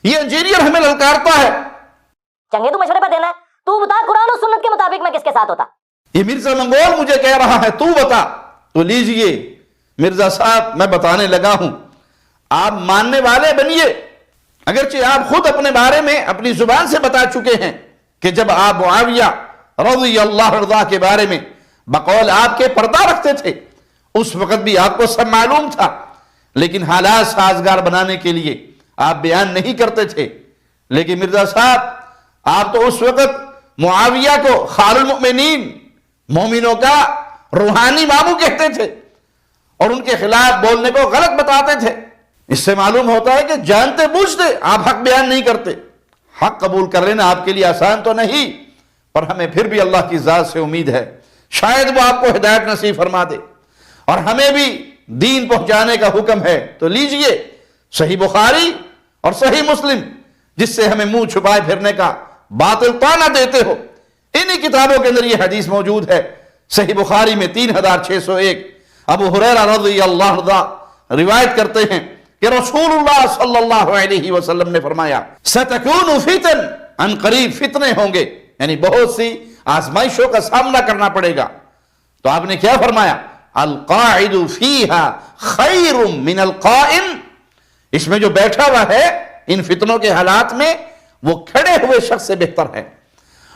یہ انجینئر ہمیں للکارتا ہے. چنگے تو مشورے پہ دینا ہے. تو بتا قرآن و سنت کے مطابق میں کس کے ساتھ ہوتا. یہ مرزا منگول مجھے کہہ رہا ہے تو بتا. تو لیجئے مرزا صاحب میں بتانے لگا ہوں، آپ ماننے والے بنیے. اگرچہ آپ خود اپنے بارے میں اپنی زبان سے بتا چکے ہیں کہ جب آپ معاویہ رضی اللہ عنہ کے بارے میں بقول آپ کے پردہ رکھتے تھے اس وقت بھی آپ کو سب معلوم تھا، لیکن حالات سازگار بنانے کے لیے آپ بیان نہیں کرتے تھے. لیکن مرزا صاحب آپ تو اس وقت معاویہ کو خال المؤمنین، مومنوں کا روحانی ماموں کہتے تھے اور ان کے خلاف بولنے کو غلط بتاتے تھے. اس سے معلوم ہوتا ہے کہ جانتے بوجھتے آپ حق بیان نہیں کرتے. حق قبول کر لینا آپ کے لیے آسان تو نہیں، پر ہمیں پھر بھی اللہ کی ذات سے امید ہے شاید وہ آپ کو ہدایت نصیب فرما دے. اور ہمیں بھی دین پہنچانے کا حکم ہے. تو لیجئے صحیح بخاری اور صحیح مسلم جس سے ہمیں منہ چھپائے پھرنے کا باطل طعنہ دیتے ہو، انہی کتابوں کے اندر یہ حدیث موجود ہے. صحیح بخاری میں 3601 ابو ہریرہ رضی اللہ عنہ روایت کرتے ہیں کہ رسول اللہ صلی اللہ علیہ وسلم نے فرمایا سَتَكُونُ فِتَن، ان قریب فتنے ہوں گے، یعنی بہت سی آزمائشوں کا سامنا کرنا پڑے گا. تو آپ نے کیا فرمایا؟ القاعد فیہا خیر من القائم، اس میں جو بیٹھا ہوا ہے ان فتنوں کے حالات میں وہ کھڑے ہوئے شخص سے بہتر ہے.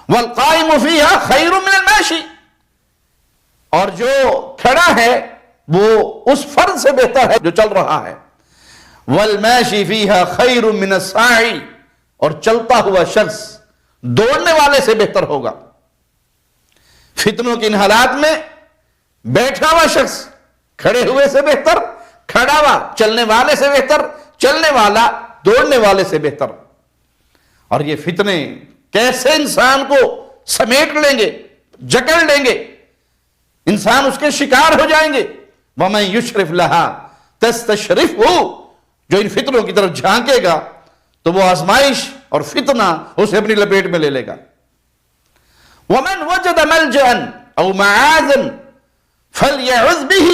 والقائم فیہا خیر من الماشی، اور جو کھڑا ہے وہ اس فرد سے بہتر ہے جو چل رہا ہے. والماشی فیہا خیر من الساعی، اور چلتا ہوا شخص دوڑنے والے سے بہتر ہوگا. فتنوں کے ان حالات میں بیٹھا ہوا شخص کھڑے ہوئے سے بہتر، کھڑا ہوا چلنے والے سے بہتر، چلنے والا دوڑنے والے سے بہتر. اور یہ فتنے کیسے انسان کو سمیٹ لیں گے، جکڑ لیں گے، انسان اس کے شکار ہو جائیں گے. وَمَن يُشْرِفْ لَهَا تَسْتَشْرِفْهُ، جو ان فتنوں کی طرف جھانکے گا تو وہ آزمائش اور فتنہ اسے اپنی لپیٹ میں لے لے گا. وَمَن وَجَدَ مَلْجَأً أَوْ مَعَاذًا فَلْيَعُذْ بِهِ،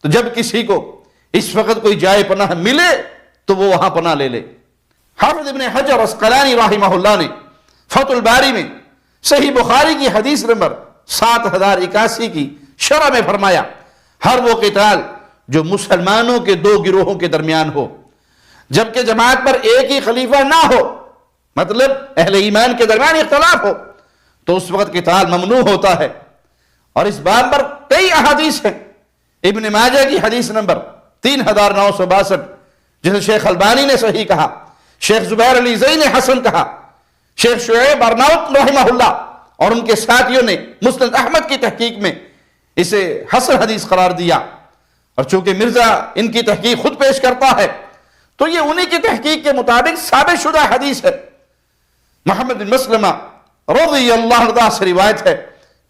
تو جب کسی کو اس وقت کوئی جائے پناہ ملے تو وہ وہاں پناہ لے لے. حافظ ابن حجر عسقلانی رحمہ اللہ نے فتح الباری میں صحیح بخاری کی حدیث نمبر 7081 کی شرح میں فرمایا ہر وہ قتال جو مسلمانوں کے دو گروہوں کے درمیان ہو، جبکہ جماعت پر ایک ہی خلیفہ نہ ہو، مطلب اہل ایمان کے درمیان اختلاف ہو، تو اس وقت قتال ممنوع ہوتا ہے. اور اس بات پر کئی احادیث ہیں. ابن ماجہ کی حدیث نمبر 3962 جسے شیخ البانی نے صحیح کہا، شیخ زبیر علی زئی نے حسن کہا، شیخ شعیب ارناؤت رحمہ اللہ اور ان کے ساتھیوں نے مسند احمد کی تحقیق میں اسے حسن حدیث قرار دیا. اور چونکہ مرزا ان کی تحقیق خود پیش کرتا ہے تو یہ انہی کی تحقیق کے مطابق ثابت شدہ حدیث ہے. محمد بن مسلمہ رضی اللہ عنہ سے روایت ہے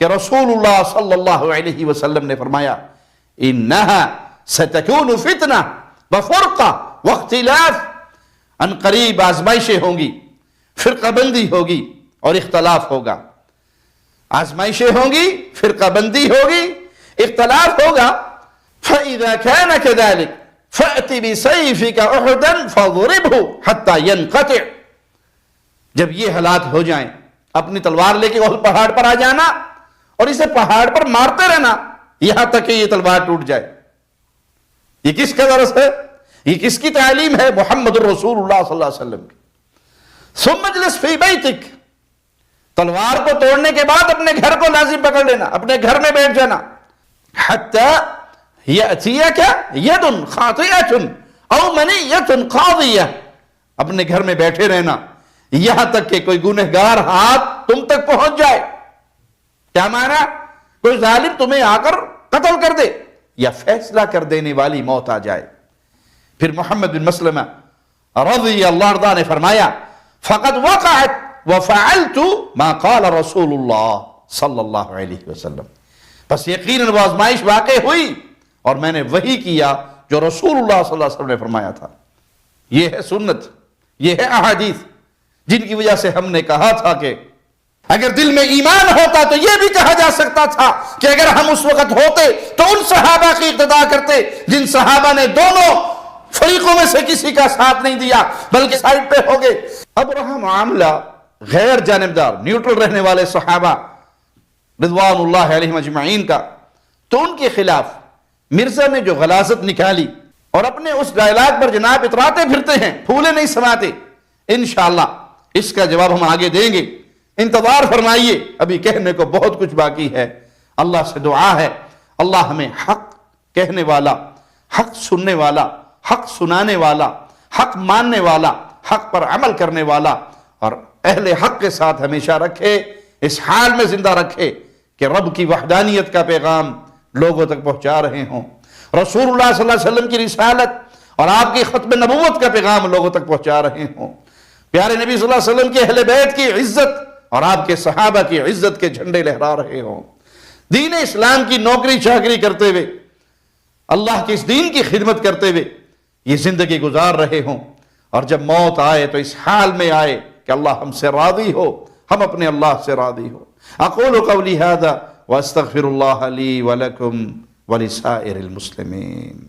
کہ رسول اللہ صلی اللہ علیہ وسلم نے فرمایا انہا ستکون فتنہ وفرقہ واختلاف، ان قریب آزمائشیں ہوں گی، فرقہ بندی ہوگی اور اختلاف ہوگا. آزمائشیں ہوں گی، فرقہ بندی ہوگی، اختلاف ہوگا. فَإِذَا كَانَ كَذَلِكَ فَأْتِ بِسَيْفِكَ أُحُدًا فَضُرِبْهُ حَتَّى يَنْقَطِعْ، جب یہ حالات ہو جائیں اپنی تلوار لے کے احد پہاڑ پر آ جانا اور اسے پہاڑ پر مارتے رہنا یہاں تک کہ یہ تلوار ٹوٹ جائے. یہ کس کا درس ہے؟ یہ کس کی تعلیم ہے؟ محمد الرسول اللہ صلی اللہ علیہ وسلم کی. ثم اجلس فی بیتک، تلوار کو توڑنے کے بعد اپنے گھر کو لازم پکڑ لینا، اپنے گھر میں بیٹھ جانا. حتی یأتیک ید خاطئۃ او منیۃ قاضیہ، اپنے گھر میں بیٹھے رہنا یہاں تک کہ کوئی گنہگار ہاتھ تم تک پہنچ جائے. کیا معنی؟ کوئی ظالم تمہیں آ کر قتل کر دے یا فیصلہ کر دینے والی موت آ جائے. پھر محمد بن مسلمہ رضی اللہ عنہ نے فرمایا فقد وقعت وفعلت ما قال رسول اللہ صلی اللہ علیہ وسلم، بس یقیناً وہ آزمائش واقع ہوئی اور میں نے وہی کیا جو رسول اللہ صلی اللہ علیہ وسلم نے فرمایا تھا. یہ ہے سنت، یہ ہے احادیث جن کی وجہ سے ہم نے کہا تھا کہ اگر دل میں ایمان ہوتا تو یہ بھی کہا جا سکتا تھا کہ اگر ہم اس وقت ہوتے تو ان صحابہ کی اقتداء کرتے جن صحابہ نے دونوں فریقوں میں سے کسی کا ساتھ نہیں دیا بلکہ سائڈ پہ ہو گئے۔ اب رہا معاملہ غیر جانبدار نیوٹرل رہنے والے صحابہ رضوان اللہ علیہم اجمعین کا، تو ان کے خلاف مرزا نے جو غلاظت نکالی اور اپنے اس ڈائلاگ پر جناب اتراتے پھرتے ہیں، پھولے نہیں سماتے، انشاءاللہ اس کا جواب ہم آگے دیں گے، انتظار فرمائیے، ابھی کہنے کو بہت کچھ باقی ہے۔ اللہ سے دعا ہے اللہ ہمیں حق کہنے والا، حق سننے والا، حق سنانے والا، حق ماننے والا، حق پر عمل کرنے والا اور اہل حق کے ساتھ ہمیشہ رکھے، اس حال میں زندہ رکھے کہ رب کی وحدانیت کا پیغام لوگوں تک پہنچا رہے ہوں، رسول اللہ صلی اللہ علیہ وسلم کی رسالت اور آپ کی ختم نبوت کا پیغام لوگوں تک پہنچا رہے ہوں، پیارے نبی صلی اللہ علیہ وسلم کے اہل بیت کی عزت اور آپ کے صحابہ کی عزت کے جھنڈے لہرا رہے ہوں، دین اسلام کی نوکری چاکری کرتے ہوئے، اللہ کے اس دین کی خدمت کرتے ہوئے یہ زندگی گزار رہے ہوں، اور جب موت آئے تو اس حال میں آئے کہ اللہ ہم سے راضی ہو، ہم اپنے اللہ سے راضی ہو۔ اقول قولی ھذا واستغفر اللہ لی ولکم ولسائر المسلمین۔